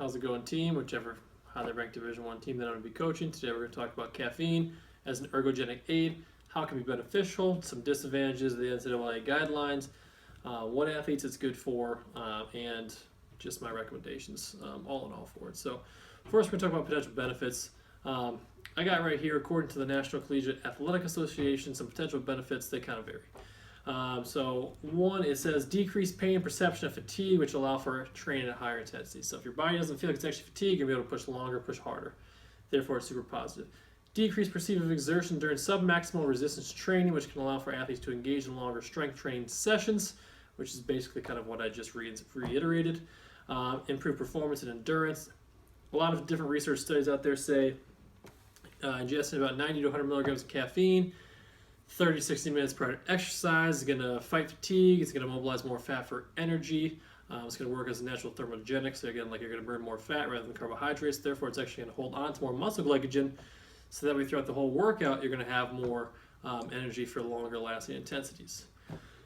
how's it going, team? Whichever highly ranked Division I team that I'm going to be coaching. Today we're going to talk about caffeine as an ergogenic aid, how it can be beneficial, some disadvantages of the NCAA guidelines, what athletes it's good for, and just my recommendations all in all for it. So first we're going to talk about potential benefits. I got right here, according to the National Collegiate Athletic Association, some potential benefits. They kind of vary. So one, it says decreased pain, perception of fatigue, which allow for training at higher intensity. So if your body doesn't feel like it's actually fatigued, you'll be able to push longer, push harder. Therefore, it's super positive. Decreased perceived exertion during submaximal resistance training, which can allow for athletes to engage in longer strength training sessions, which is basically kind of what I just reiterated. Improved performance and endurance. A lot of different research studies out there say ingesting about 90 to 100 milligrams of caffeine 30 to 60 minutes prior to exercise is going to fight fatigue. It's going to mobilize more fat for energy. It's going to work as a natural thermogenic. So again, like you're going to burn more fat rather than carbohydrates. Therefore, it's actually going to hold on to more muscle glycogen. So that way, throughout the whole workout, you're going to have more energy for longer lasting intensities.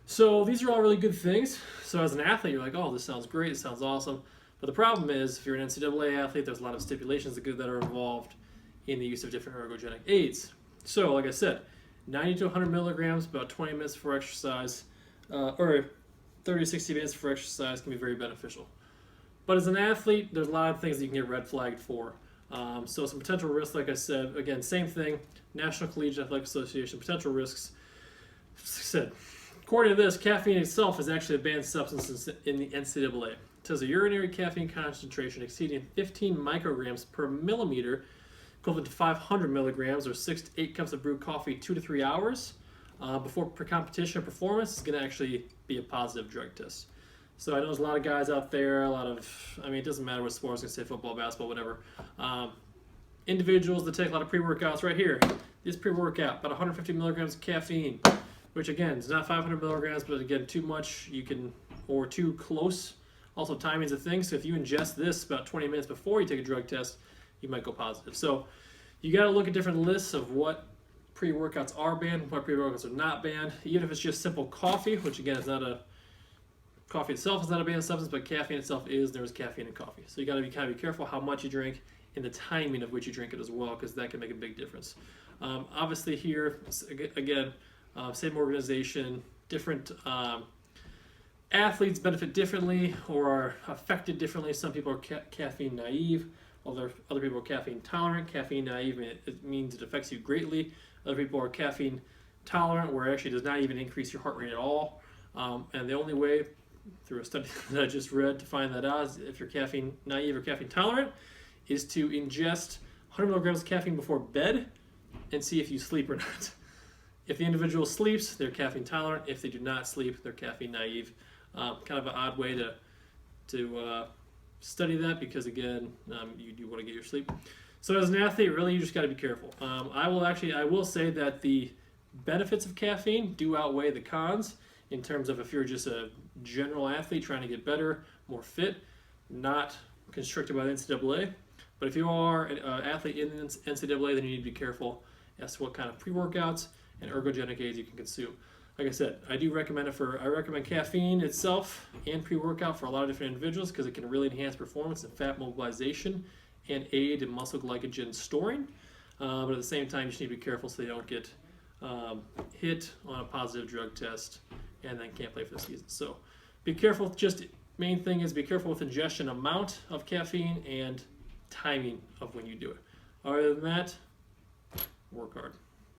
So these are all really good things. So as an athlete, you're like, oh, this sounds great. It sounds awesome. But the problem is, if you're an NCAA athlete, there's a lot of stipulations that are involved in the use of different ergogenic aids. So like I said, 90 to 100 milligrams, about 20 minutes before exercise, or 30 to 60 minutes before exercise can be very beneficial. But as an athlete, there's a lot of things that you can get red flagged for. So some potential risks, like I said, again, same thing, National Collegiate Athletic Association, potential risks. Said, according to this, caffeine itself is actually a banned substance in the NCAA. It says a urinary caffeine concentration exceeding 15 micrograms per millimeter, equivalent to 500 milligrams or 6 to 8 cups of brewed coffee 2 to 3 hours before competition performance is going to actually be a positive drug test. So I know there's a lot of guys out there, it doesn't matter what sports, I can say football, basketball, whatever. Individuals that take a lot of pre-workouts right here. This pre-workout, about 150 milligrams of caffeine, which again, is not 500 milligrams, but again, too much, or too close. Also, timing's a thing, so if you ingest this about 20 minutes before you take a drug test, you might go positive. So you got to look at different lists of what pre-workouts are banned, what pre-workouts are not banned. Even if it's just simple coffee, which again is coffee itself is not a banned substance, but caffeine itself is. There's caffeine in coffee. So you got to be kind of careful how much you drink and the timing of which you drink it as well, because that can make a big difference. Obviously here, again, same organization, different athletes benefit differently or are affected differently. Some people are caffeine naive. Other people are caffeine tolerant. Caffeine naive, it means it affects you greatly. Other people are caffeine tolerant, where it actually does not even increase your heart rate at all. And the only way, through a study that I just read, to find that out is if you're caffeine naive or caffeine tolerant, is to ingest 100 milligrams of caffeine before bed and see if you sleep or not. If the individual sleeps, they're caffeine tolerant. If they do not sleep, they're caffeine naive. Kind of an odd way to study that, because again, you do want to get your sleep. So as an athlete, really, you just got to be careful. I will say that the benefits of caffeine do outweigh the cons in terms of if you're just a general athlete trying to get better, more fit, not constricted by the NCAA. But if you are an athlete in the NCAA, then you need to be careful as to what kind of pre-workouts and ergogenic aids you can consume. Like I said, I recommend caffeine itself and pre-workout for a lot of different individuals, because it can really enhance performance and fat mobilization and aid in muscle glycogen storing. But at the same time, you just need to be careful so they don't get hit on a positive drug test and then can't play for the season. So be careful. Main thing is be careful with ingestion amount of caffeine and timing of when you do it. Other than that, work hard.